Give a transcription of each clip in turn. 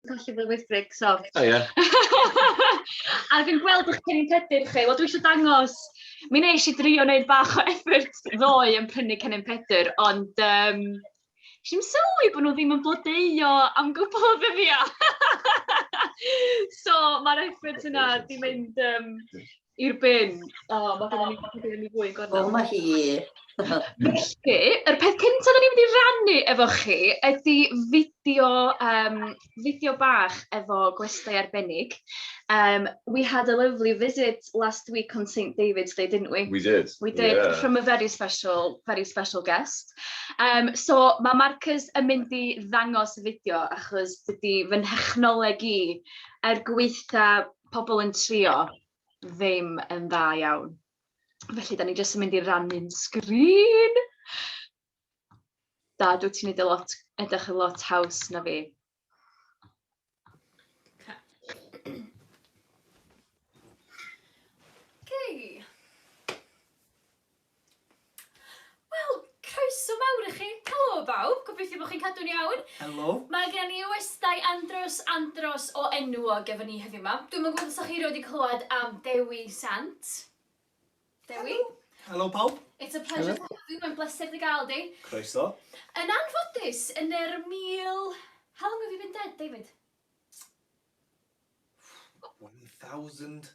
colli fy wythrig, so. O ie. A dwi'n gweld eich cennin Pedyr chi. Wel, dwi eisiau dangos, mi nes i drio wneud bach o effort ddoe yn prynu cennin Pedyr, ond eisiau'n sylwi bod nhw ddim yn blodeuo am gwbl o ddyddiau. So, mae'r effort yna di mynd i'r bin. O, mae gen i fwy gorau. O, mae hi. Felly, yr peth cyntaf da ni'n mynd i rannu efo chi ydy fideo bach efo gwestai arbennig. We had a lovely visit last week on St David's Day, didn't we? We did. We did, yeah. From a very special guest. So, mae Marcus yn mynd i ddangos y fideo achos dydy fy nhechnoleg i gweitha pobl yn trio ddim yn dda iawn. Felly, da ni jyst yn mynd i rannu'n sgrin. Da, dwi ti'n edrych yn lot haws na fi. Okay. Wel, croeso mawr i chi. Helo bawb, gobeithio bod chi'n cadw'n iawn. Helo. Mae gen i westai andros o enwog efo ni heddiw yma. Dwi'n gwybod os ydych chi wedi clywed am Dewi Sant. Dewi? Helo pawb. It's a pleasure to have you. Mae'n bleser dy gael di. Croeso. Yn anffodus, yn yr mil... How long have you been dead, David? 1,000...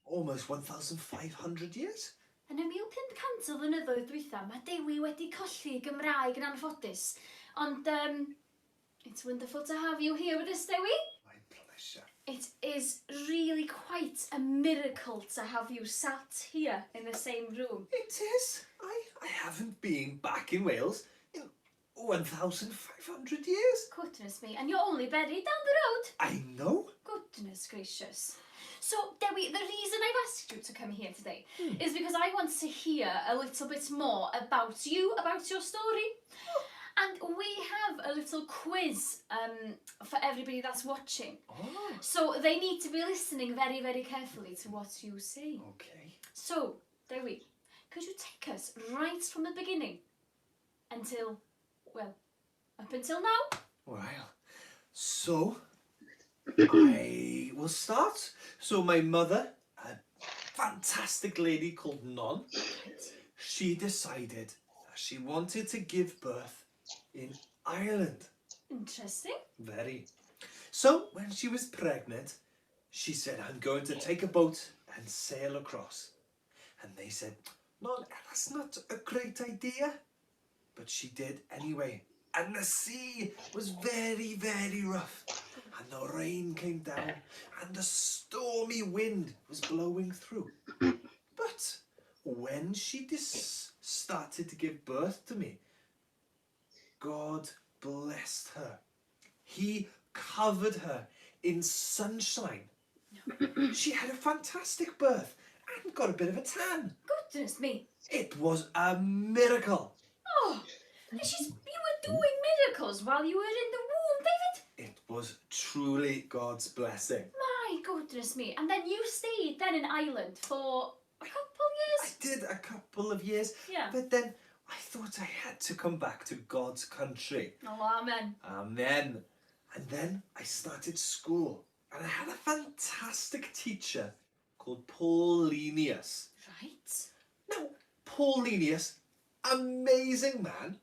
Almost 1,500 years? Yn y 1500 o flynyddoedd dwytha, mae Dewi wedi colli Gymraeg yn anffodus. Ond, it's wonderful to have you here with us, Dewi. My pleasure. It is really quite a miracle to have you sat here in the same room. It is. I haven't been back in Wales in 1,500 years. Goodness me, and you're only buried down the road. I know. Goodness gracious. So, Dewi, the reason I've asked you to come here today is because I want to hear a little bit more about you, about your story. And we have a little quiz for everybody that's watching. Oh. So they need to be listening very, very carefully to what you say. Okay. So, Dewi, could you take us right from the beginning until, well, up until now? Well, so I will start. So my mother, a fantastic lady called Non, she decided that she wanted to give birth in Ireland. Interesting. Very. So when she was pregnant, she said, I'm going to take a boat and sail across. And they said, no, that's not a great idea. But she did anyway. And the sea was very, very rough. And the rain came down and a stormy wind was blowing through. But when she started to give birth to me, God blessed her. He covered her in sunshine. She had a fantastic birth and got a bit of a tan. Goodness me. It was a miracle. Oh, you were doing miracles while you were in the womb, David. It was truly God's blessing. My goodness me. And then you stayed then in Ireland for a couple years? I did a couple of years. Yeah. But then I thought I had to come back to God's country. Oh, amen. Amen. And then I started school. And I had a fantastic teacher called Paulinius. Right. Now, Paulinius, amazing man.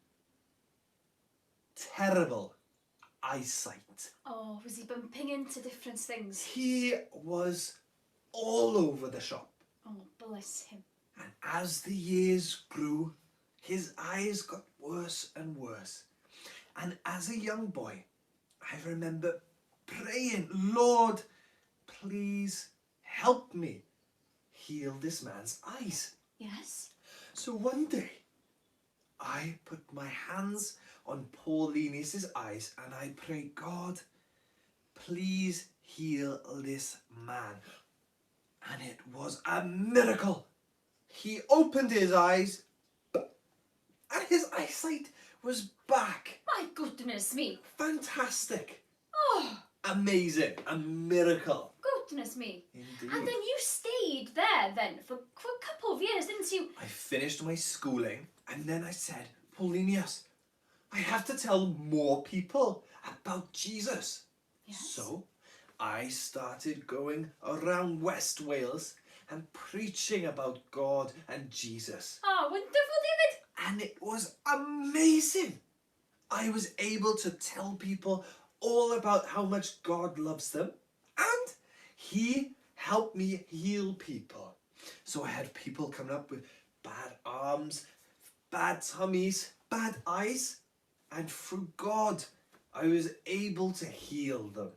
Terrible eyesight. Oh, was he bumping into different things? He was all over the shop. Oh, bless him. And as the years grew, his eyes got worse and worse. And as a young boy, I remember praying, Lord, please help me heal this man's eyes. Yes. So one day, I put my hands on Paulinius' eyes and I prayed, God, please heal this man. And it was a miracle. He opened his eyes and his eyesight was back. My goodness me. Fantastic. Oh. Amazing. A miracle. Goodness me. Indeed. And then you stayed there then for a couple of years, didn't you? I finished my schooling and then I said, Paulinius, I have to tell more people about Jesus. Yes. So I started going around West Wales and preaching about God and Jesus. Oh, wonderful, David. And it was amazing. I was able to tell people all about how much God loves them, and he helped me heal people. So I had people coming up with bad arms, bad tummies, bad eyes, and through God, I was able to heal them.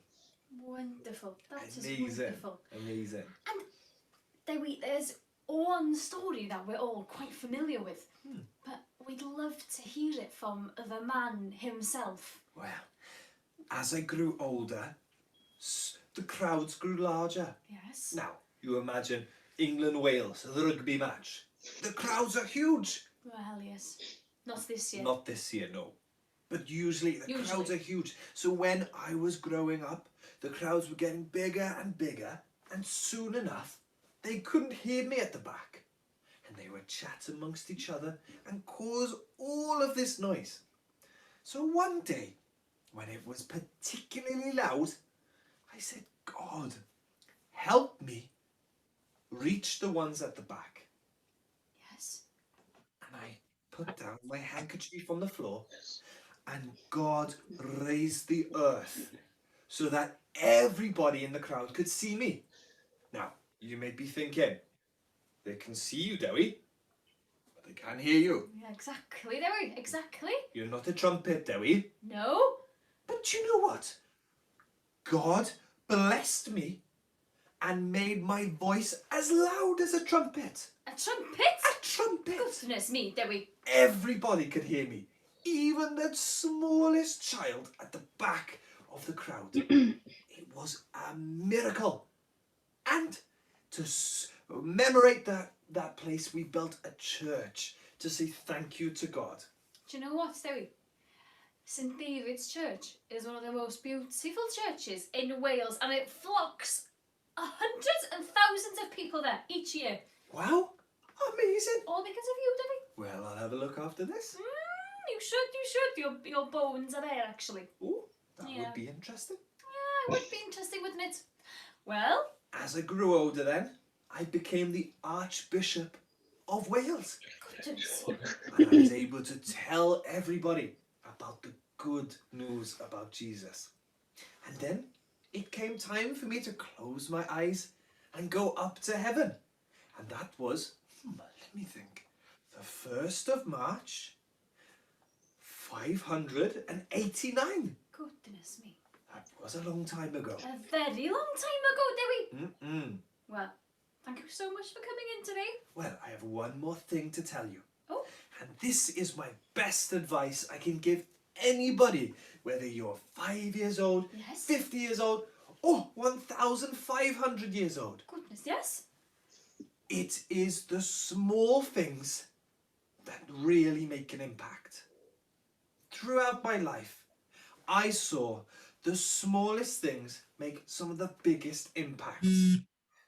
Wonderful. That is Amazing. wonderful. Amazing. And Dewi, there's one story that we're all quite familiar with, but we'd love to hear it from the man himself. Well, as I grew older, the crowds grew larger. Yes. Now, you imagine England-Wales, the rugby match. The crowds are huge. Well, yes. Not this year. Not this year, no. But usually the crowds are huge. So when I was growing up, the crowds were getting bigger and bigger, and soon enough, they couldn't hear me at the back. And they would chat amongst each other and cause all of this noise. So one day, when it was particularly loud, I said, God, help me reach the ones at the back. Yes. And I put down my handkerchief on the floor, and God raised the earth so that everybody in the crowd could see me. Now, you may be thinking, they can see you, Dewi, but they can't hear you. Yeah, exactly, Dewi. Exactly. You're not a trumpet, Dewi. No. But you know what? God blessed me and made my voice as loud as a trumpet. A trumpet? A trumpet! Goodness me, Dewi. Everybody could hear me, even the smallest child at the back of the crowd. It was a miracle. And to commemorate that place, we built a church to say thank you to God. Do you know what, Dewi? St David's Church is one of the most beautiful churches in Wales, and it flocks hundreds and thousands of people there each year. Wow, amazing. All because of you, Dewi. Well, I'll have a look after this. You should. Your bones are there, actually. Oh, that Yeah. would be interesting. Yeah, it would be interesting, wouldn't it? Well, As I grew older then, I became the Archbishop of Wales. goodness. And I was able to tell everybody about the good news about Jesus. And then it came time for me to close my eyes and go up to heaven. And that was, let me think, the 1st of March, 589. Goodness me. That was a long time ago. A very long time ago, Dewi. Mm-mm. Well, thank you so much for coming in today. Well, I have one more thing to tell you. Oh. And this is my best advice I can give anybody, whether you're 5 years old, Yes. 50 years old, or 1,500 years old. Goodness, yes. It is the small things that really make an impact. Throughout my life, I saw the smallest things make some of the biggest impacts.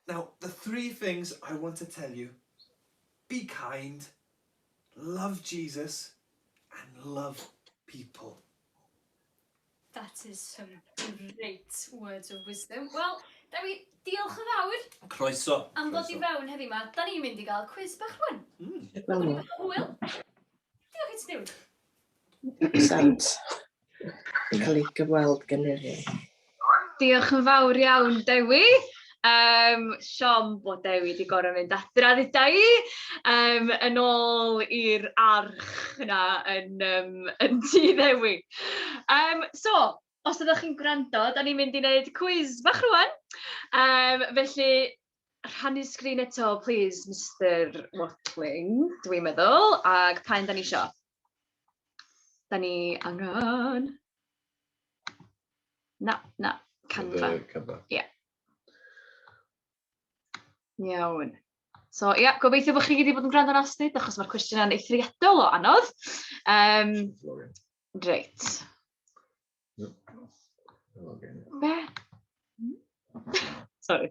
Now, the 3 things I want to tell you: be kind, love Jesus, and love people. That is some great words of wisdom. Well, Dewi, diolch yn fawr Croeso. am ddod I fewn heddiw ma. Da ni'n mynd I gael quiz bach rwan. Wel, Gwyn bach o hwyl. Diolch i ti, Dewi. Sant. Yn cael ei gyfweld gan Miriam. Diolch yn fawr iawn, Dewi. Siom bod Dewi wedi gorau mynd adra ddyda i, yn ôl i'r arch yna yn tŷ Ddewi. So, os ydych chi'n gwrando, da ni'n mynd I wneud quiz bach rwan. Felly, rhannu sgrin eto, please, Mr Watling, dwi'n meddwl, ac pa'n da ni isio? Da ni angen... Na, Canva. Canva. Ie. Iawn. So, ia, gobeithio bod chi wedi bod yn gwrando yn astud, achos mae'r cwestiynau'n eithriadol o anodd. Reit. Be? Sorry.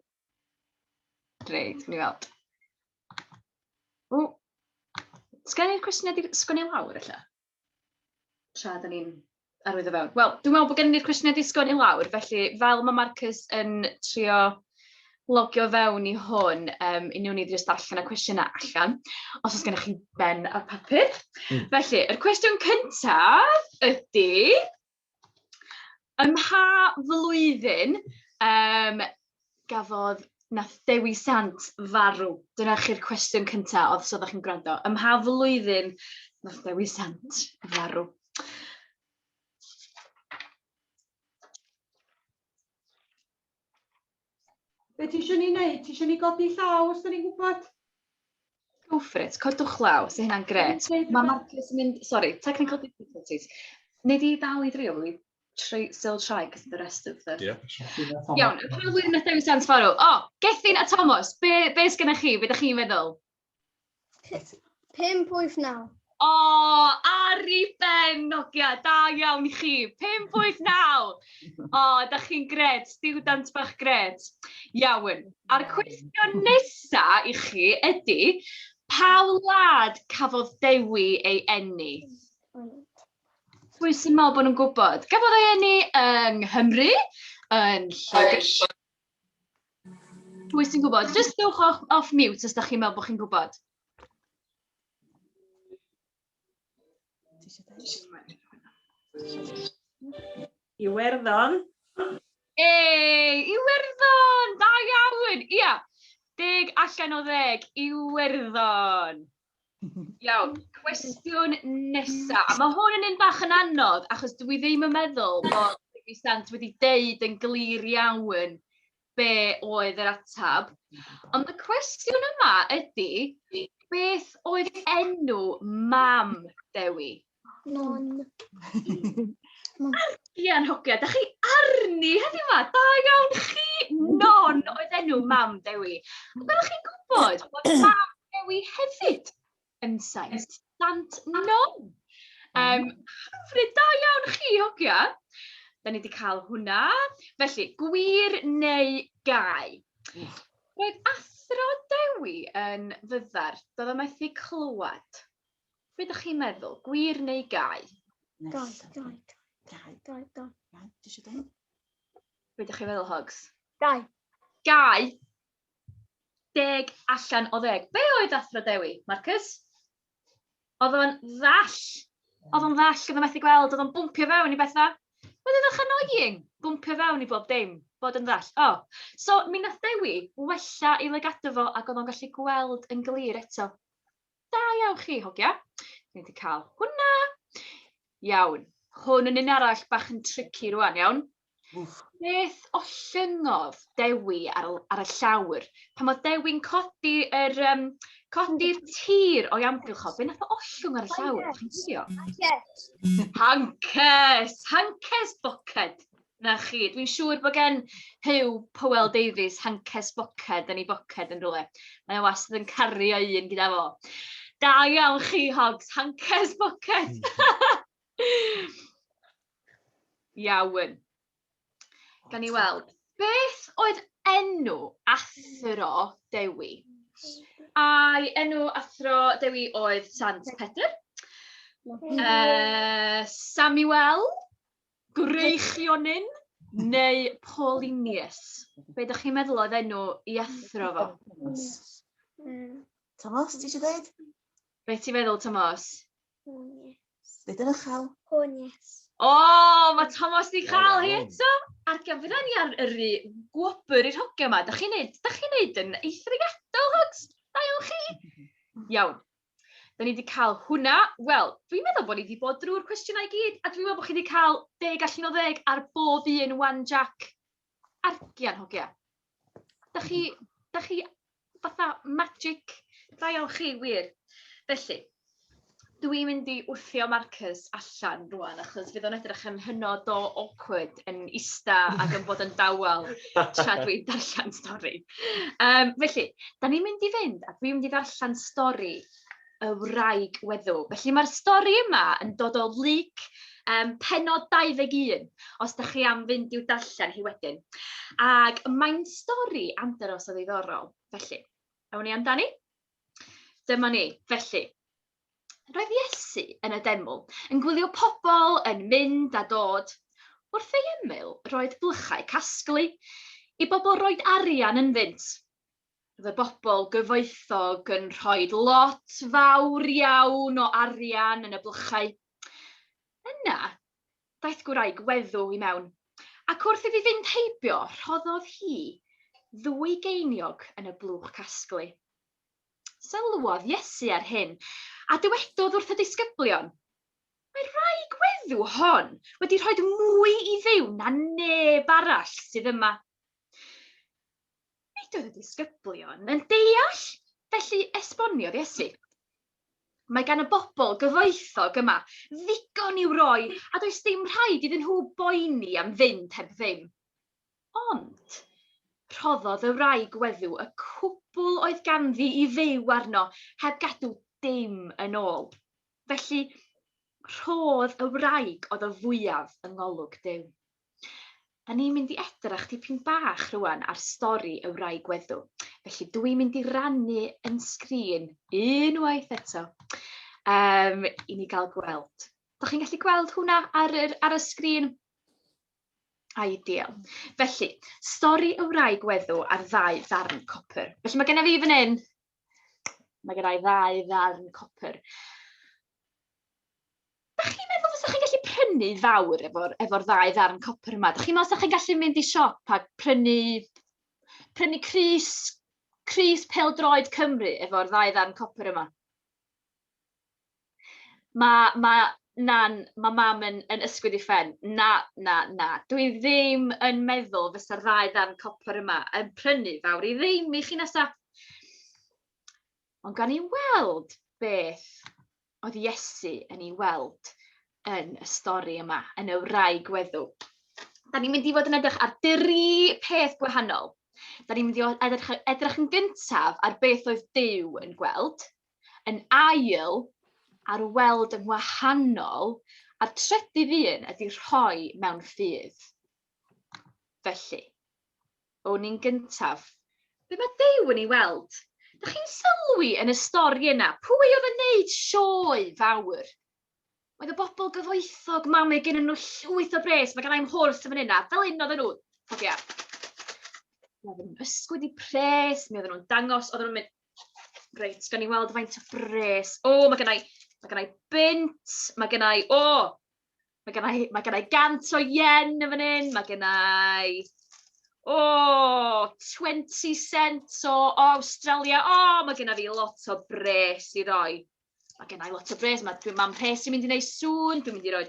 Reit, ni weld. Sgan i'r cwestiynau wedi sgwennu lawr, ella? Tra, da ni'n arwyddo fewn. Wel, dwi'n meddwl bod gen i'r cwestiynau disgwyl i lawr, felly fel mae Marcus yn trio logio fewn i hwn, uniwn ni just allan y cwestiynau allan, os oes gennych chi ben a papur. Felly, yr cwestiwn cyntaf ydy, ym mha flwyddyn gafodd nath Dewi Sant farw? Dyna chi'r cwestiwn cyntaf, os oeddech chi'n gwrando. Ym mha flwyddyn nath Dewi Sant farw? Be ti eisiau ni wneud? Ti eisiau ni godi llaw os da ni'n gwybod? Go for it, codwch law, sy'n hynna'n gret. Mae Marcus yn mynd, sorry, technical difficulties. Nid i dal i drio, we still try, because the rest of the... Iawn, pa flwyddyn nath Dewi Sant farw? O, Gethin a Thomas, be sgynnych chi? Be da chi'n meddwl? 5.9. O, ar i ben, Nogia, da iawn i chi. 5.9. O, da chi'n gret, stiwdant bach gret. Iawn, a'r cwestiwn nesa i chi ydy, pa wlad cafodd Dewi ei eni? Pwy sy'n meddwl bod nhw'n gwybod? Gafodd ei eni yng Nghymru, yn Lloegr. Pwy sy'n gwybod? Just dewch off mute os da chi'n meddwl bod chi'n gwybod. Iwerddon. Iwerddon! Da iawn! Ia, 10 allan o 10, Iwerddon. Iawn, cwestiwn nesa. A mae hwn yn un bach yn anodd, achos dwi ddim yn meddwl bod Dewi Sant wedi deud yn glir iawn be oedd yr atab. Ond y cwestiwn yma ydy, beth oedd enw mam Dewi? Non. Ian Hogia, da chi arni heddiw yma, da iawn chi, non oedd enw mam Dewi. Fel chi'n gwybod bod mam Dewi hefyd yn saint, sant non. Hyfryd, da iawn chi, Hogia. Da ni wedi cael hwnna. Felly, gwir neu gau? Roedd athro Dewi yn fyddar, doedd o methu clywed. Be ydych chi'n meddwl? Gwir neu gau? Gau. Be ydych chi'n meddwl, Hogs? Gau. Gau? 10 allan o 10. Be oedd athro Dewi, Marcus? Oedd o'n ddall. Oedd o'n methu gweld, oedd o'n bwmpio fewn i bethau. Oedd edrych annoying, bwmpio fewn i bob dim, bod yn ddall. O, so mi nath Dewi wella i lygadu fo ac oedd o'n gallu gweld yn glir eto. Da iawn chi, Hogia. Ni wedi cael hwnna. Iawn. Hwn yn un arall bach yn tricky rwan, iawn. Beth o llyngodd Dewi ar y llawr? Pan oedd Dewi'n codi'r tir o'i amgylch o, be nath o ollwng ar y llawr? Chi'n sio? Hancus boced. Na chi. Dwi'n siŵr bod gen Hugh Powell Davies hancus boced yn ei boced yn rhywle. Mae o wastad yn cario un gyda fo. Da iawn chi, Hogs, hancus boced. Iawn. Gan i weld, beth oedd enw athro Dewi? A'i enw athro Dewi oedd Sant Pedr, Samuel, Gwreichionyn, neu Paulinius? Be ydych chi'n meddwl oedd enw i athro fo? Thomas, ti eisiau dweud? Be ti'n meddwl, Thomas? Dweud yn uchel. Honies. O, mae Thomas di cael hi eto. Ar gyfer ni ar yr gwobr i'r hogia yma. Da chi'n neud yn eithriadol, Hogs? Da iawn chi? Iawn. Da ni wedi cael hwnna. Wel, dwi'n meddwl bod ni wedi bod drwy'r cwestiynau i gyd, a dwi'n meddwl bod chi wedi cael 10 allan o 10 ar bob un one jack. Argian, Hogia. Da chi fatha magic. Da iawn chi, wir. Felly, dwi'n mynd i wthio Marcus allan rwan, achos fydd o'n edrych yn hynod o awkward, yn ista ac yn bod yn dawel tra dwi'n darllen stori. Felly, da ni'n mynd i fynd a dwi'n mynd i darllen stori y wraig weddw. Felly mae'r stori yma yn dod o lyc pennod 21, os da chi am fynd i'w darllen hi wedyn. Ac mae'n stori andros o ddiddorol. Felly, awn ni amdani? Dyma ni. Felly, Roedd Iesu yn y deml yn gwylio pobl yn mynd a dod. Wrth ei ymyl, roedd blychau casglu i bobl roed arian yn fynt. Roedd y bobl gyfoethog yn rhoi lot fawr iawn o arian yn y blychau. Yna, daeth gwraig weddw i mewn, ac wrth iddi fynd heibio, rhoddodd hi 2 geiniog yn y blwch casglu. Sylwodd Iesu ar hyn, a dywedodd wrth y disgyblion, mae wraig weddw hon wedi rhoi mwy i Dduw na neb arall sydd yma. Nid oedd y disgyblion yn deall, felly esboniodd Iesu. Mae gan y bobl gyfoethog yma ddigon i'w roi, a does dim rhaid iddyn nhw boeni am fynd heb ddim. Ond rhoddodd y wraig weddw y cwbl oedd ganddi i fyw arno heb gadw dim yn ôl. Felly, rhodd y wraig oedd y fwyaf yng ngolwg Duw. Da ni'n mynd i edrych tipyn bach rwan ar stori y wraig weddw. Felly, dwi'n mynd i rannu yn sgrin unwaith eto i ni gael gweld. Da chi'n gallu gweld hwnna ar y sgrin? Ideal. Felly, stori y wraig weddw ar 2 ddarn copr. Felly mae genna fi fan hyn. Mae genna i 2 ddarn copr. Da chi'n meddwl fysa chi'n gallu prynu fawr efo'r 2 ddarn copr yma? Da chi'n meddwl fysa chi'n gallu mynd i siop a prynu crys pêl-droed Cymru efo'r 2 ddarn copr yma? Mae mam yn ysgwyd i ffen. Na. Dwi ddim yn meddwl fysa'r 2 ddarn copr yma yn prynu fawr i ddim i chi nesa. Ond gan i weld beth oedd Iesu yn ei weld yn y stori yma, yn y wraig weddw. Da ni'n mynd i fod yn edrych ar 3 peth gwahanol. Da ni'n mynd i edrych yn gyntaf ar beth oedd Duw yn gweld, yn ail ar weld yn wahanol, a'r trydydd un ydy rhoi mewn ffydd. Felly, o'n ni'n gyntaf, be mae Duw yn ei weld? Da chi'n sylwi yn y stori yna, pwy oedd yn neud sioe fawr? Oedd y bobl gyfoethog, mami, gennyn nhw llwyth o bres, mae gennau'n hwrth yn fan yna, fel un oedden nhw. Cofia. Oedden nhw'n ysgwyd i pres, mi oedden nhw'n dangos, oedden nhw'n mynd, reit, gan i weld faint o bres. Mae gennau bint, mae gennau 100 o yen yn fan hyn, mae gennau 20 cents o Australia. Mae gennau fi lot o bres i roi. Mae gennau lot o bres, mae'n pres i'n mynd i wneud sŵn, dwi'n mynd i roi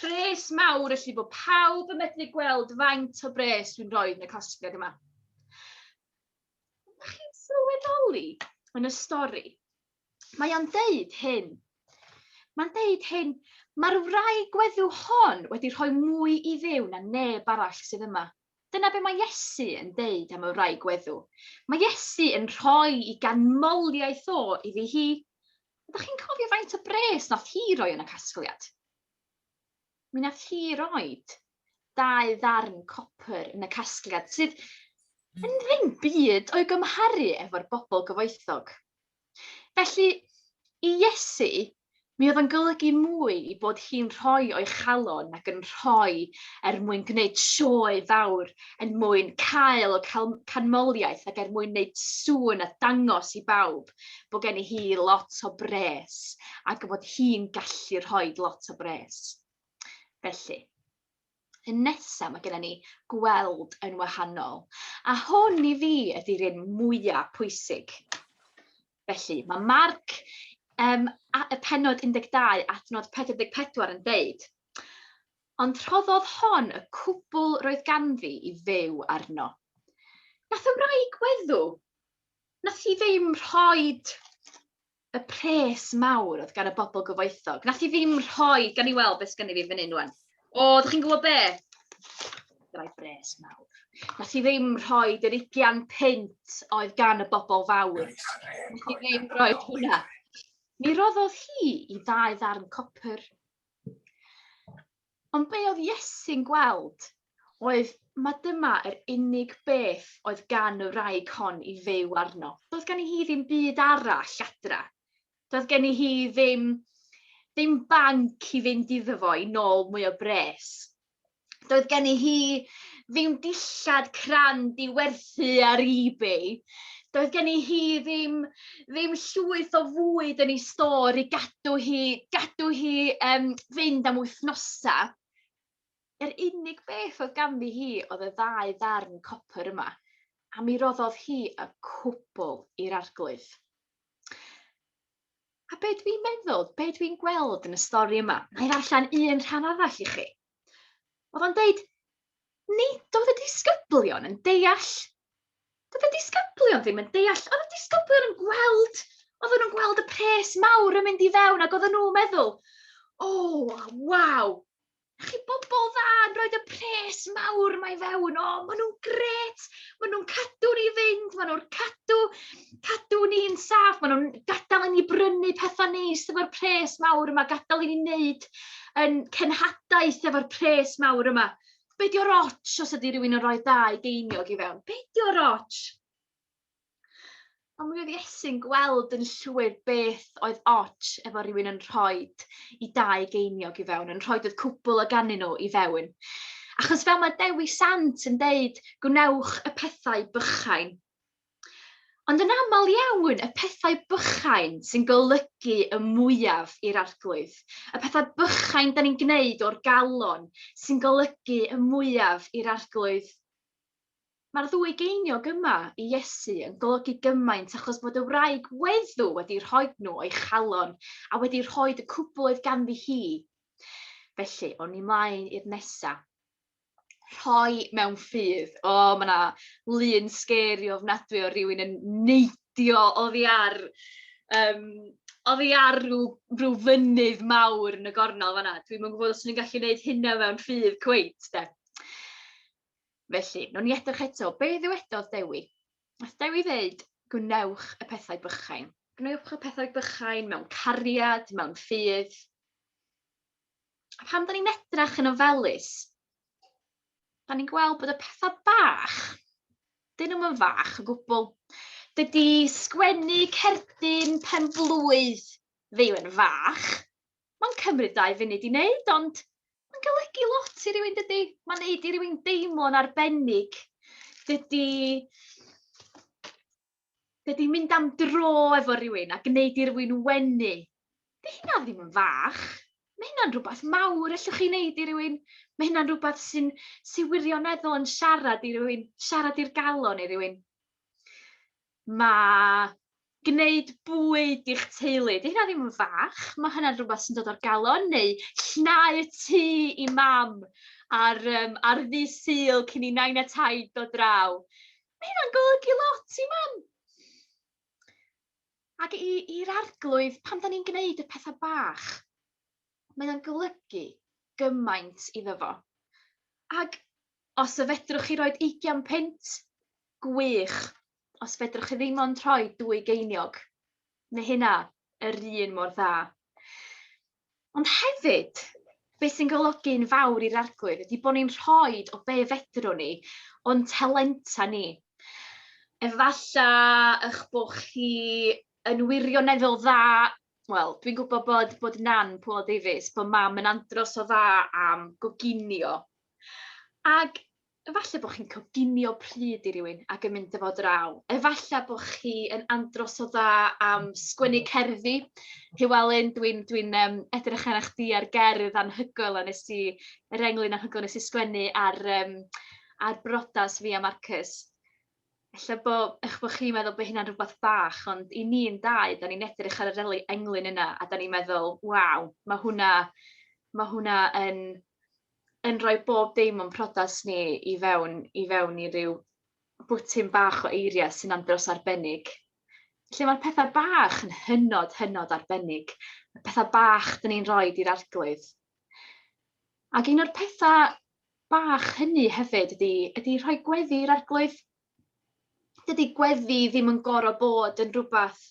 pres mawr, felly bod pawb yn medru gweld faint o bres dwi'n rhoi yn y casgliad yma. Mae chi'n sylweddoli yn y stori? Mae o'n deud hyn. Mae'n deud hyn, mae'r wraig weddw hon wedi rhoi mwy i Dduw na neb arall sydd yma. Dyna be mae Iesu yn deud am y wraig weddw. Mae Iesu yn rhoi i ganmoliaeth o iddi hi. Ydych chi'n cofio faint o bres nath hi roi yn y casgliad? Mi nath hi roed 2 ddarn copr yn y casgliad, sydd yn ddim byd o'i gymharu efo'r bobl gyfoethog. Felly, i Iesu, mi oedd yn golygu mwy i bod hi'n rhoi o'i chalon ac yn rhoi mwyn gwneud sioe fawr, mwyn cael o canmoliaeth ac mwyn gwneud sŵn a dangos i bawb bod gen i hi lot o bres ac bod hi'n gallu rhoi lot o bres. Felly, yn nesaf mae gennym ni gweld yn wahanol, a hwn i fi ydy'r un mwyaf pwysig. Felly, mae Marc y pennod 12 adnod 44 yn deud, ond rhoddodd hon y cwbl roedd ganddi i fyw arno. Nath y wraig weddw, nath hi ddim rhoi y pres mawr oedd gan y bobl gyfoethog. Nath hi ddim rhoi, gan i weld beth gan i fi fan hyn wan. Ydych chi'n gwybod be? Rhoi bres mawr. Nath hi ddim rhoi yr 20 punt oedd gan y bobl fawr. Nath hi ddim rhoi hwnna. Mi roddodd hi i 2 ddarn copr. Ond be oedd Iesu'n gweld oedd mae dyma yr unig beth oedd gan y wraig hon i fyw arno. Doedd gan hi ddim byd arall adra. Doedd gen i hi ddim banc i fynd iddo fo i nôl mwy o bres. Doedd gen i hi ddim dillad crand i werthu ar eBay. Doedd gen i hi ddim llwyth o fwyd yn ei stor i gadw hi fynd am wythnosa. Yr unig beth oedd ganddi hi oedd y 2 ddarn copr yma, a mi roddodd hi y cwbl i'r arglwydd. A be dwi'n meddwl, be dwi'n gweld yn y stori yma, na i ddarllen un rhan arall i chi. Oedd o'n deud, nid oedd y disgyblion yn deall. Doedd y disgyblion ddim yn deall, oedd y disgyblion yn gweld. Oedden nhw'n gweld y pres mawr yn mynd i fewn ac oedden nhw'n meddwl, waw, chi bobl dda yn rhoi y pres mawr yma i fewn, maen nhw'n gret, maen nhw'n cadw ni fynd, maen nhw'n cadw ni'n saff, maen nhw'n gadael i ni brynu pethau neis efo'r pres mawr yma, gadael i ni wneud yn cenhadaeth efo'r pres mawr yma. Be di o'r ots os ydy rhywun yn rhoi 2 geiniog i fewn? Be di o'r ots? Ond mi oedd Iesu'n gweld yn llwyr beth oedd ots efo rhywun yn rhoi i 2 geiniog i fewn, yn rhoi y cwbl o ganyn nhw i fewn. Achos fel mae Dewi Sant yn deud, gwnewch y pethau bychain. Ond yn aml iawn, y pethau bychain sy'n golygu y mwyaf i'r arglwydd. Y pethau bychain da ni'n gwneud o'r galon sy'n golygu y mwyaf i'r arglwydd. Mae'r 2 geiniog yma i Iesu yn golygu gymaint achos bod y wraig weddw wedi rhoi nhw o'i chalon a wedi rhoi y cwbl oedd ganddi hi. Felly, o'n i mlaen i'r nesaf. Rhoi mewn ffydd. Mae yna lun scary ofnadwy o rywun yn neidio oddi ar rhyw fynydd mawr yn y gornel fan'na. Dwi'm yn gwybod os ni'n gallu gwneud hynna mewn ffydd cweit, de. Felly, nhw'n ni edrych eto, be ddiwedodd Dewi? Nath Dewi ddeud, gwnewch y pethau bychain. Gwnewch y pethau bychain mewn cariad, mewn ffydd. A pam da ni'n edrych yn ofalus, da ni'n gweld bod y pethau bach, dyn nhw'n fach o gwbl. Dydy sgwennu cerdyn pen-blwydd ddim yn fach. Mae'n cymryd 2 funud i wneud, ond mae'n golygu lot i rywun, dydy. Mae'n neud i rywun deimlo'n arbennig. Dydy mynd am dro efo rywun a gwneud i rywun wenu. Dy hynna ddim yn fach. Mae hynna'n rhywbeth mawr allwch chi wneud i rywun. Mae hynna'n rhywbeth sy'n wirioneddol yn siarad i rywun, siarad i'r galon i rywun. Mae gwneud bwyd i'ch teulu, dy hynna ddim yn fach. Mae hynna'n rhywbeth sy'n dod o'r galon, neu llnau y tŷ i mam ar ddydd Sul cyn i nain a taid dod draw. Mae hynna'n golygu lot i mam. Ac i'r arglwydd, pan da ni'n gwneud y pethau bach, mae'n golygu gymaint iddo fo. Ac os y fedrwch chi roi 20 punt, gwych. Os fedrwch chi ddim ond rhoi 2 geiniog, neu hynna yr un mor dda. Ond hefyd, beth sy'n golygu'n fawr i'r arglwydd ydy bod ni'n rhoi o be fedrwn ni o'n talenta ni. Efallai eich bod chi yn wirioneddol dda, wel, dwi'n gwybod bod nan Paul Davies, bod mam yn andros o dda am goginio. Ac efallai bod chi'n coginio pryd i rywun ac yn mynd efo draw. Efallai bod chi yn andros o dda am sgwennu cerddi. Llywelyn, dwi'n edrych arna chdi ar gerdd anhygoel a yr englyn anhygoel nes i sgwennu ar brodas fi a Marcus. Efallai bod chi'n meddwl bod hynna'n rhywbeth bach, ond i ni'n 2, da ni'n edrych ar yr englyn yna a da ni'n meddwl, waw, mae hwnna yn rhoi bob dim o'n prodas ni i fewn i ryw bwtyn bach o eiriau sy'n andros arbennig. Felly mae'r pethau bach yn hynod arbennig. Y pethau bach dyn ni'n rhoi i'r arglwydd. Ac un o'r pethau bach hynny hefyd ydy rhoi gweddi i'r arglwydd. Dydy gweddi ddim yn gorfod bod yn rhywbeth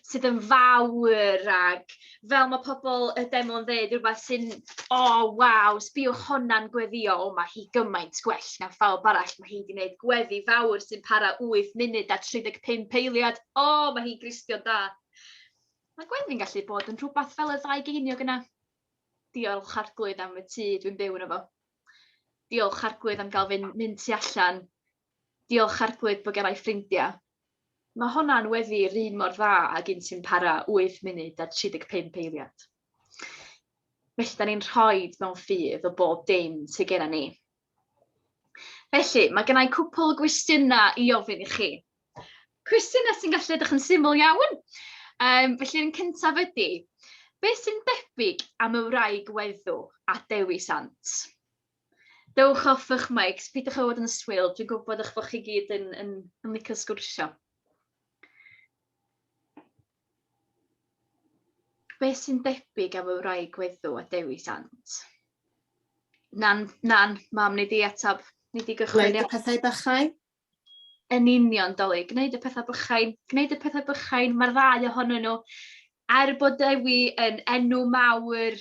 sydd yn fawr ac fel mae pobl y demo'n dweud, rhywbeth sy'n, waw, sbiwch hwnna'n gweddio, mae hi gymaint gwell na phawb arall, mae hi wedi gwneud gweddi fawr sy'n para 8 munud a 35 eiliad, mae hi gristio da. Mae gweddi'n gallu bod yn rhywbeth fel y ddau geiniog yna. Diolch arglwydd am y tŷ dwi'n byw yno fo. Diolch arglwydd am gael mynd tu allan. Diolch arglwydd bod gennau ffrindiau. Mae hwnna'n weddi'r un mor dda ag un sy'n para 8 munud a 35 eiliad. Felly, da ni'n rhoi mewn ffydd o bob dim sydd gennym ni. Felly, mae gennau cwpl o gwestiynau i ofyn i chi. Cwestiynau sy'n gallu edrych yn syml iawn. Felly, yn cyntaf ydy, beth sy'n debyg am y wraig weddw a Dewi Sant? Dewch off eich mics, pidwch o fod yn swil, dwi'n gwybod eich bod chi gyd yn licio sgwrsio. Beth sy'n debyg am y wraig weddw a Dewi Sant? Nan, mam, nid i atab, nid i gychwyn. Gwneud y pethau bychain? Yn union, Doli, gwneud y pethau bychain, mae'r ddau ohonyn nhw. Bod Dewi yn enw mawr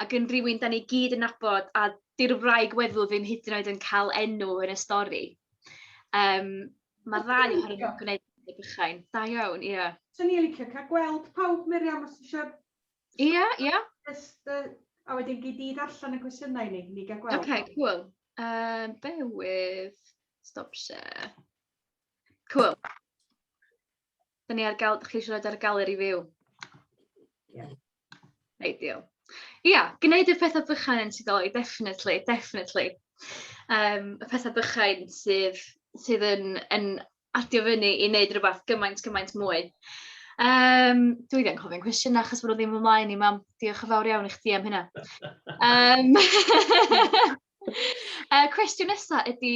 ac yn rhywun da ni gyd yn nabod, a di'r wraig weddw ddim hyd yn oed yn cael enw yn y stori. Mae'r ddau ohonyn nhw'n gwneud pethau bychain. Da iawn, ie. So ni'n licio cael gweld pawb, Miriam, os eisiau... Ie. A wedyn gyd i ddarllen y cwestiynau ni gael gweld. OK, cool. Bewydd. Stop share. Cool. Da ni ar gael, chi eisiau rhoi ar galeri fyw? Ie. Ideal. Ia, gwneud y pethau bychain yn syddoli, definitely. Y pethau bychain sydd yn adio fyny i wneud rhywbeth gymaint mwy. Dwi ddim yn cofio'n cwestiynau achos bod nhw ddim ymlaen i, mam. Diolch yn fawr iawn i chdi am hynna. Cwestiwn nesaf ydy,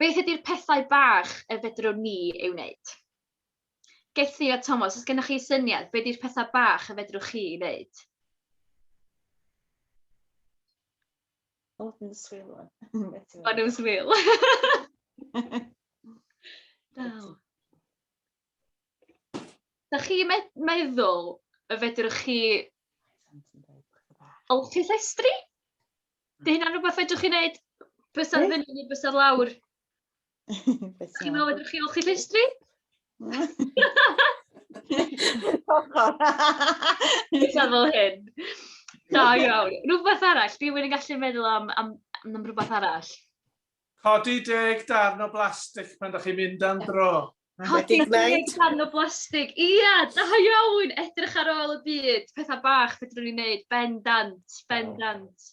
beth ydy'r pethau bach y fedrwn ni ei wneud? Gethi a Thomas, os gennych chi syniad, beth ydy'r pethau bach y fedrwch chi ei wneud? Oedd yn swil. O'n nhw'n swil. Da chi meddwl y fedrwch chi olchi llestri? Di hynna'n rhywbeth fedrwch chi wneud? Bysa'n fyny neu bysa'n lawr? Chi'n meddwl fedrwch chi olchi llestri? Bysa'n fel hyn. Da iawn. Rhywbeth arall, rhywun yn gallu meddwl am rhywbeth arall. Codi 10 darn o blastig pan da chi'n mynd am dro. Codi 10 darn o blastig. Ia, da iawn. Edrych ar ôl y byd. Pethau bach fedrwn ni'n gwneud. Bendant.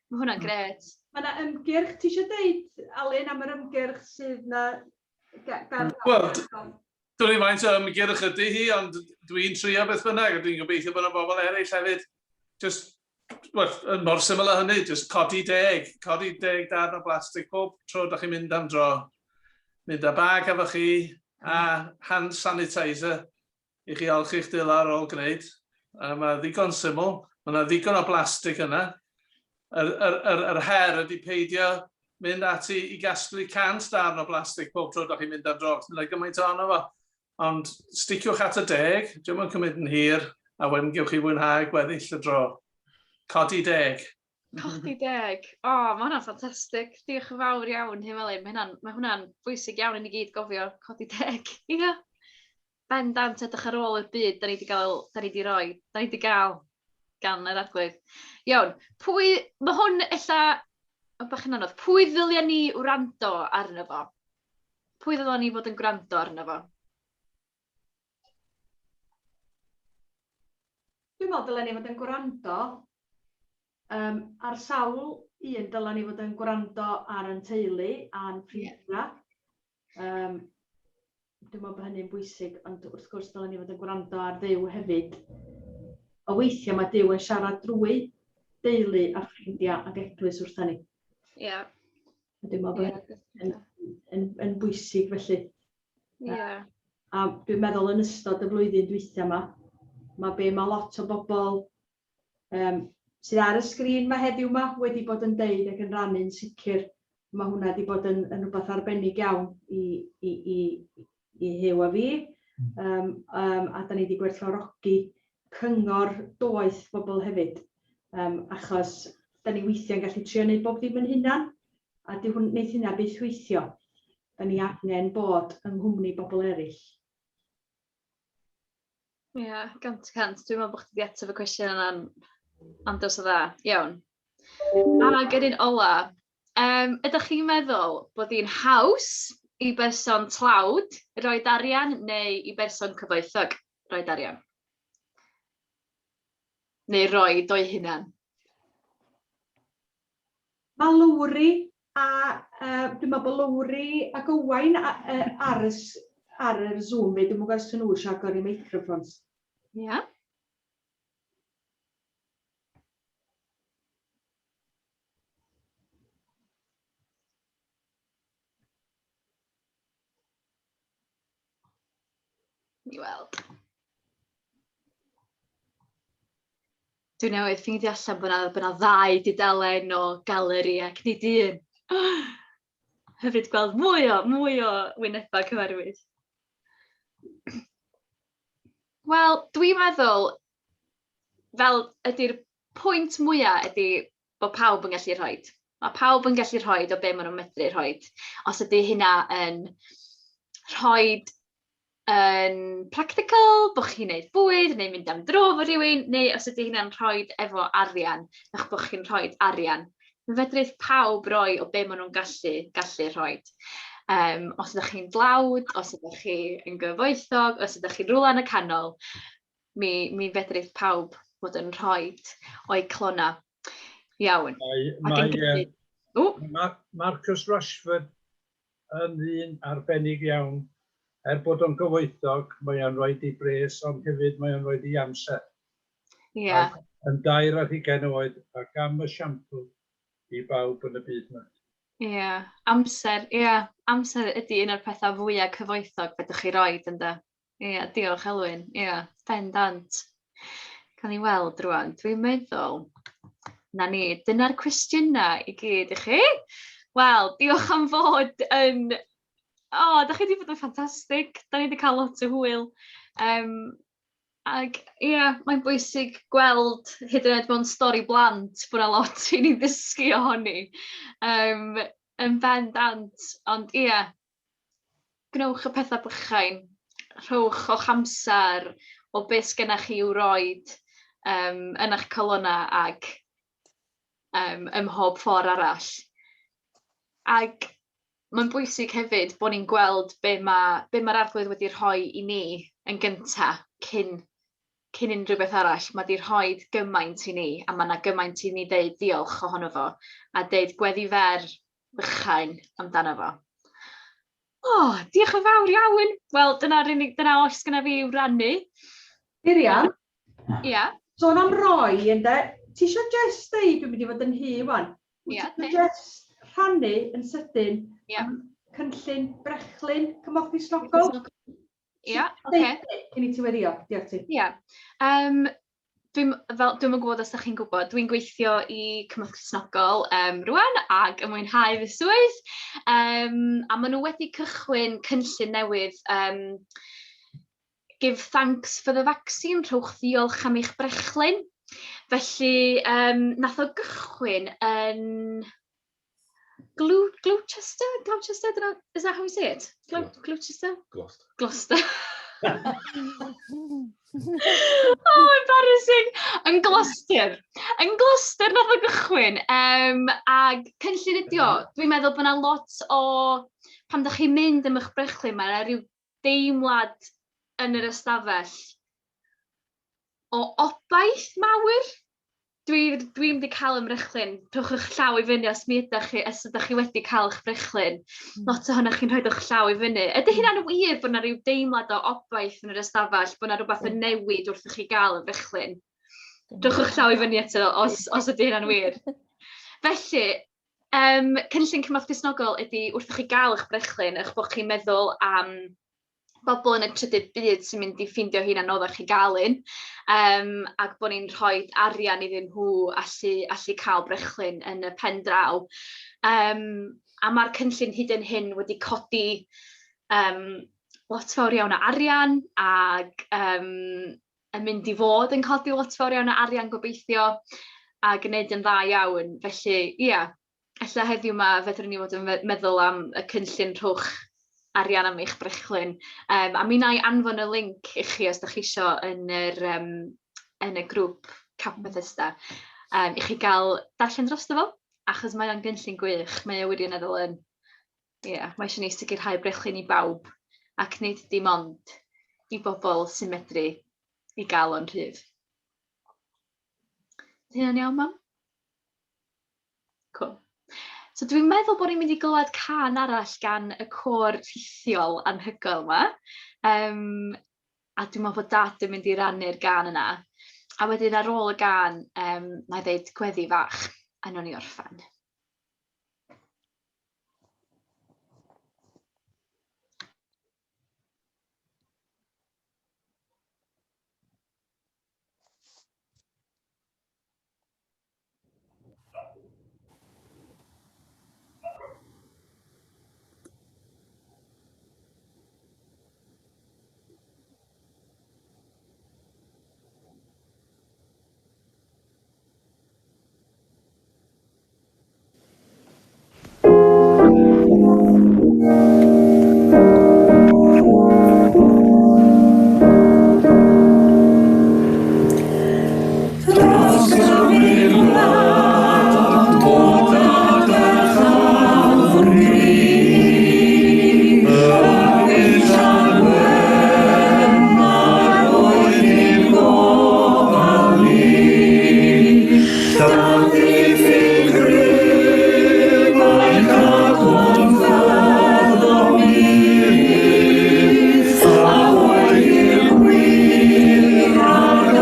Mae hwnna'n gret. Mae yna ymgyrch, ti eisiau deud, Alun, am yr ymgyrch sydd na... Wel, dwi'n ei faint o ymgyrch ydy hi, ond dwi'n trio beth bynnag, a dwi'n gobeithio bod yna bobl eraill hefyd. Just, mor syml â hynny, just codi 10 darn o blastig pob tro da chi'n mynd am dro. Mynd â bag efo chi, a hand sanitizer i chi olchi eich dila ar ôl gwneud. Mae ddigon syml, mae yna ddigon o blastig yna. Yr her ydy peidio mynd ati i gasglu 100 darn o blastig pob tro da chi'n mynd am dro. Mae'n gymaint ono fo. Ond sticiwch at y 10, dwi'n mynd cymryd yn hir, a wedyn gewch chi fwynhau gweddill y dro. Codi 10. Codi 10. O, mae hwnna'n ffantastig. Diolch yn fawr iawn, Hywelyn. Mae hwnna'n bwysig iawn i ni gyd gofio. Codi 10. Ia. Bendant edrych ar ôl y byd da ni wedi gael gan yr arglwydd. Iawn. Mae hwn ella... O, bach yn anodd. Pwy ddylia ni wrando arno fo? Pwy ddylia ni fod yn gwrando arno fo? Dwi'n meddwl dylen ni fod yn gwrando ar sawl un dylen ni fod yn gwrando ar yn teulu a'n ffrindiau. Dwi'n meddwl bod hynny'n bwysig, ond wrth gwrs dylen ni fod yn gwrando ar Dduw hefyd. O weithiau mae Duw yn siarad drwy deulu a ffrindiau ac eglwys wrthyn ni. Ie. Dwi'n meddwl bod yn bwysig felly. Ie. A dwi'n meddwl yn ystod y flwyddyn dwytha yma, mae lot o bobl sydd ar y sgrin mae heddiw yma wedi bod yn deud ac yn rannu'n sicr. Mae hwnna wedi bod yn rhywbeth arbennig iawn i Hyw a fi. A da ni wedi gwerthfawrogi cyngor doeth bobl hefyd. Achos da ni weithiau'n gallu trio wneud bob dim yn hunan. A wneud hynna byth weithio. Da ni angen bod yng nghwmni bobl eraill. Ie, 100%. Dwi'n meddwl bod chdi wedi ateb y cwestiwn yna'n andos o dda. Iawn. Ac yn un ola, ydych chi'n meddwl bod hi'n haws i berson tlawd roed arian neu i berson cyfoethog roed arian? Neu roed o'i hunan? Mae Lowri a dwi'n meddwl bod Lowri ac Owain ar yr Zoom fi, dwi'n meddwl os nhw eisiau agor i microphones. Ie. Ni weld. Dwi'n newydd ffeindio allan bod 'na 2 dudalen o galeri ac nid un. Hyfryd gweld mwy o wynebau cyfarwydd. Wel, dwi'n meddwl, fel ydy'r pwynt mwyaf ydy bod pawb yn gallu rhoid. Mae pawb yn gallu rhoid o be maen nhw'n medru rhoid. Os ydy hynna yn rhoid yn practical, bod chi'n gwneud bwyd, neu mynd am dro efo rhywun, neu os ydy hynna'n rhoid efo arian, eich bod chi'n rhoid arian. Fe fedrith pawb roi o be maen nhw'n gallu rhoid. Os ydych chi'n dlawd, os ydych chi'n gyfoethog, os ydych chi'n rwla yn y canol, mi fedrith pawb fod yn rhoid o'i clona. Iawn. Marcus Rashford yn un arbennig iawn. Bod o'n gyfoethog, mae o'n rhoi i bres, ond hefyd mae o'n rhoi i amser. Ie. Yn 2 oed ac am y siampl i bawb yn y byd yma. Ie, amser ydy un o'r pethau fwyaf cyfoethog fedrwch chi roid ynde. Ie, diolch Elwyn. Ie, bendant. Cawn ni weld rwan. Dwi'n meddwl, dyna'r cwestiynau i gyd i chi. Wel, diolch am fod yn... da chi wedi bod yn ffantastig. Da ni wedi cael lot o hwyl. Ac ie, mae'n bwysig gweld hyd yn oed mewn stori blant bod 'na lot i ni ddysgu ohoni. Yn bendant, ond ie, gnewch y pethau bychain. Rhowch o'ch amser o beth sgennach chi i'w roid yn eich colonna ac ym mhob ffordd arall. Ac mae'n bwysig hefyd bod ni'n gweld be mae'r arglwydd wedi rhoi i ni yn gyntaf cyn unrhyw beth arall. Mae wedi rhoi gymaint i ni, a mae yna gymaint i ni ddeud diolch ohono fo, a deud gweddi fer bychain amdano fo. Diolch yn fawr iawn. Wel, dyna oes gyda fi i'w rannu. Miriam? Ie. Sôn am roi, ynde? Ti eisiau just deud dwi'n mynd i fod yn hy wan? Ie. Ti just rhannu yn sydyn am cynllun brechlyn cymorth Cristnogol? Ie, oce. Cyn i ti weddio, diolch ti. Ie. Dwi'm yn gwybod os ydych chi'n gwybod, dwi'n gweithio i Cymorth Cristnogol rwan ac yn mwynhau fy swydd. A maen nhw wedi cychwyn cynllun newydd Give Thanks for the Vaccine, rhowch ddiolch am eich brechlyn. Felly, nath o gychwyn yn Gloucester? Is that how we say it? Gloucester? Gloucester. Embarrassing. Yn Gloucester. Yn Gloucester nath o gychwyn. Ac cynllun ydi o. Dwi'n meddwl bod yna lot o... Pan ydych chi'n mynd am eich brechlyn, mae yna rhyw deimlad yn yr ystafell o obaith mawr. Dwi wedi cael ymrechlyn, rhowch eich llaw i fyny os ydych chi wedi cael eich brechlyn. Lot ohonoch chi'n rhoi eich llaw i fyny. Ydy hynna'n wir bod yna rhyw deimlad o obaith yn yr ystafell, bod yna rhywbeth yn newid wrth i chi gael y brechlyn? Rhowch eich llaw i fyny eto os ydy hynna'n wir. Felly, cynllun Cymorth Cristnogol ydy wrth i chi gael eich brechlyn, eich bod chi'n meddwl am bobl yn y trydydd byd sy'n mynd i ffeindio hi'n anoddach i gael un, ac bod ni'n rhoi arian iddyn nhw allu cael brechlyn yn y pen draw. A mae'r cynllun hyd yn hyn wedi codi lot fawr iawn o arian, ac yn mynd i fod yn codi lot fawr iawn o arian gobeithio, a gwneud yn dda iawn. Felly, ie, ella heddiw yma fedrwn ni fod yn meddwl am y cynllun rhowch arian am eich brechlyn. A mi na I anfon y link I chi os da chi isio yn y grŵp Camp Bethesda. I chi gael darllen dros fo, achos mae o'n gynllun gwych. Mae o wirioneddol yn, mae eisiau ni sicrhau brechlyn I bawb, ac nid dim ond I bobl sy'n medru I gael o'n rhydd. Ydy hynna'n iawn, Mam? Cool. So dwi'n meddwl bod ni'n mynd I glywed can arall gan y Cor Rhithiol anhygoel yma. A dwi'n meddwl bod Dad yn mynd I rannu'r gan yna. A wedyn ar ôl y gan, na I ddeud gweddi fach a nawn ni orffen. Dros Gymru'n Gwlad, dod a dyrchafwn ni. Yn Llanwen, mar oedd i'n gofal ni. Dath I ffigryw, mae'n cadw'n ffyrdd ni. A oedd i'n wir ag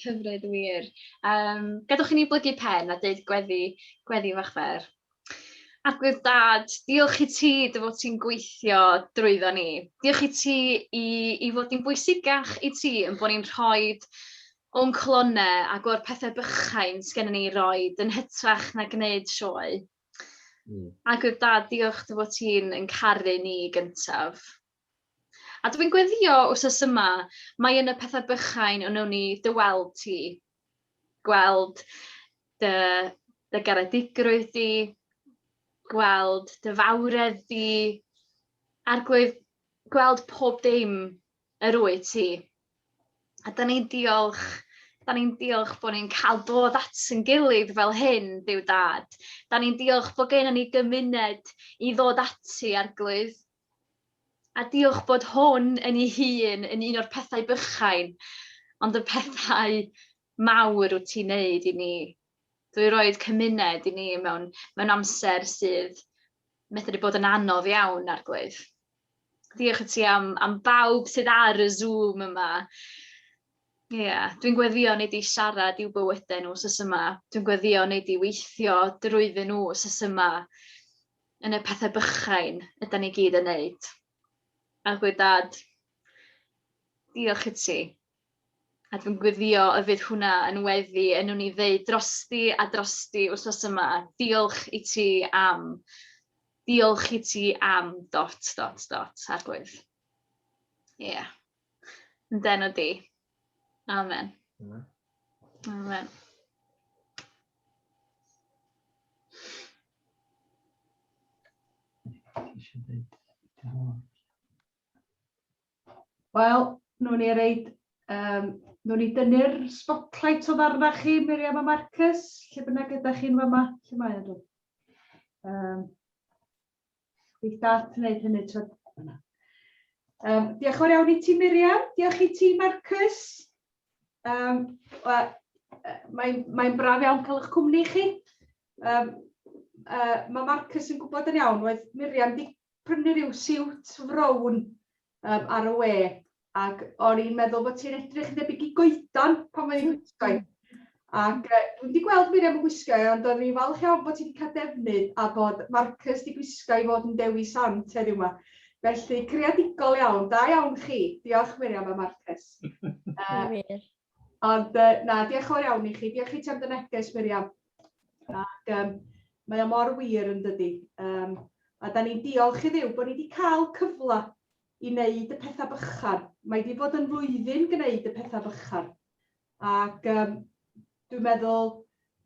Hyfryd wir. Gadwch I ni blygu pen a deud gweddi fach fer. Arglwydd Dad, diolch I ti dy fod ti'n gweithio drwyddo ni. Diolch I ti I fod i'n bwysigach I ti yn bod ni'n rhoi o'n clonau ac o'r pethau bychain sgen ni roed yn hytrach na gwneud sioe. Arglwydd Dad, diolch dy fod ti'n caru ni gyntaf. A dwi'n gweddio wsos yma, mae yn y pethau bychain o'n nhw'n ni dy weld ti. Gweld dy garedigrwydd di, gweld dy fawredd di, arglwydd gweld pob dim yr wyt ti. A da ni'n diolch bod ni'n cael dod at yn gilydd fel hyn, Duw Dad. Da ni'n diolch bod gennym ni gymuned I ddod ati, arglwydd. A diolch bod hwn yn ei hun yn un o'r pethau bychain, ond y pethau mawr wyt ti'n neud I ni. Dwi'n rhoi'r cymuned I ni mewn amser sydd medru bod yn anodd iawn, arglwydd. Diolch I ti am bawb sydd ar y Zoom yma. Dwi'n gweddio nid I siarad i'w bywydau nhw wsos yma. Dwi'n gweddio nid I weithio drwyddyn nhw wsos yma yn y pethau bychain ydyn ni gyd yn neud. Arglwydd Dad, diolch I ti. A dwi'n gweddio y fydd hwnna yn weddi yn nhw'n I ddeud drosti a drosti wsos yma. Diolch I ti am. Diolch I ti am ... arglwydd. Yn den o di. Amen. Amen. Wel, nhw'n ni dynnu'r spotlight o ddarna chi, Miriam a Marcus. Lle bynnag ydych chi'n fama? Lle mae ydw? Bydd dat wneud hynny tro yna. Diolch yn fawr iawn i ti, Miriam. Diolch i ti, Marcus. Mae'n braf iawn cael eich cwmni chi. Mae Marcus yn gwybod yn iawn, oedd Miriam wedi prynu rhyw siwt frown ar y we, ac o'n i'n meddwl bod ti'n edrych yn debyg i goedan pan mae'n gwisgo. Ac dwi'n wedi gweld Miriam yn gwisgo, ond o'n i'n falch iawn bod ti wedi cael defnydd a bod Marcus wedi gwisgo i fod yn Dewi Sant heddiw yma. Felly, creadigol iawn, da iawn chi. Diolch Miriam a Marcus. Ond diolch yn fawr iawn i chi. Diolch i ti am dy neges, Miriam. Ac mae o mor wir yn dydi. A da ni'n diolch i Dduw bod ni wedi cael cyfle i wneud y pethau bychan. Mae wedi bod yn flwyddyn gwneud y pethau bychan. Ac dwi'n meddwl,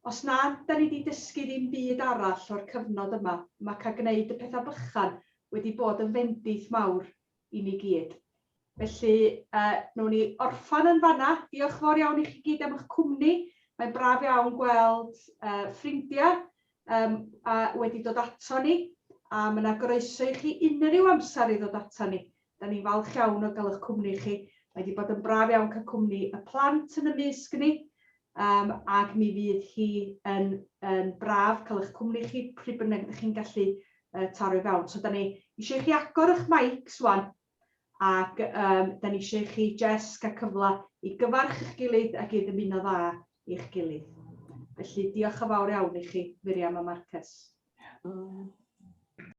os na, da ni wedi dysgu ddim byd arall o'r cyfnod yma, mae cael gwneud y pethau bychan wedi bod yn fendith mawr i ni gyd. Felly, nhw'n ni orffan yn fanna. Diolch fawr iawn i chi gyd am eich cwmni. Mae'n braf iawn gweld ffrindiau wedi dod ato ni. A mae yna groeso i chi unrhyw amser i ddod ato ni. Da ni'n falch iawn o gael eich cwmni chi. Mae wedi bod yn braf iawn cael cwmni y plant yn ymysg ni. Ac mi fydd hi yn braf cael eich cwmni chi pryd bynnag ydych chi'n gallu taro i fewn. So da ni eisiau chi agor eich mics wan. Ac da ni eisiau chi Jess cael cyfle i gyfarch eich gilydd ac i ddymuno dda i'ch gilydd. Felly diolch yn fawr iawn i chi, Miriam a Marcus.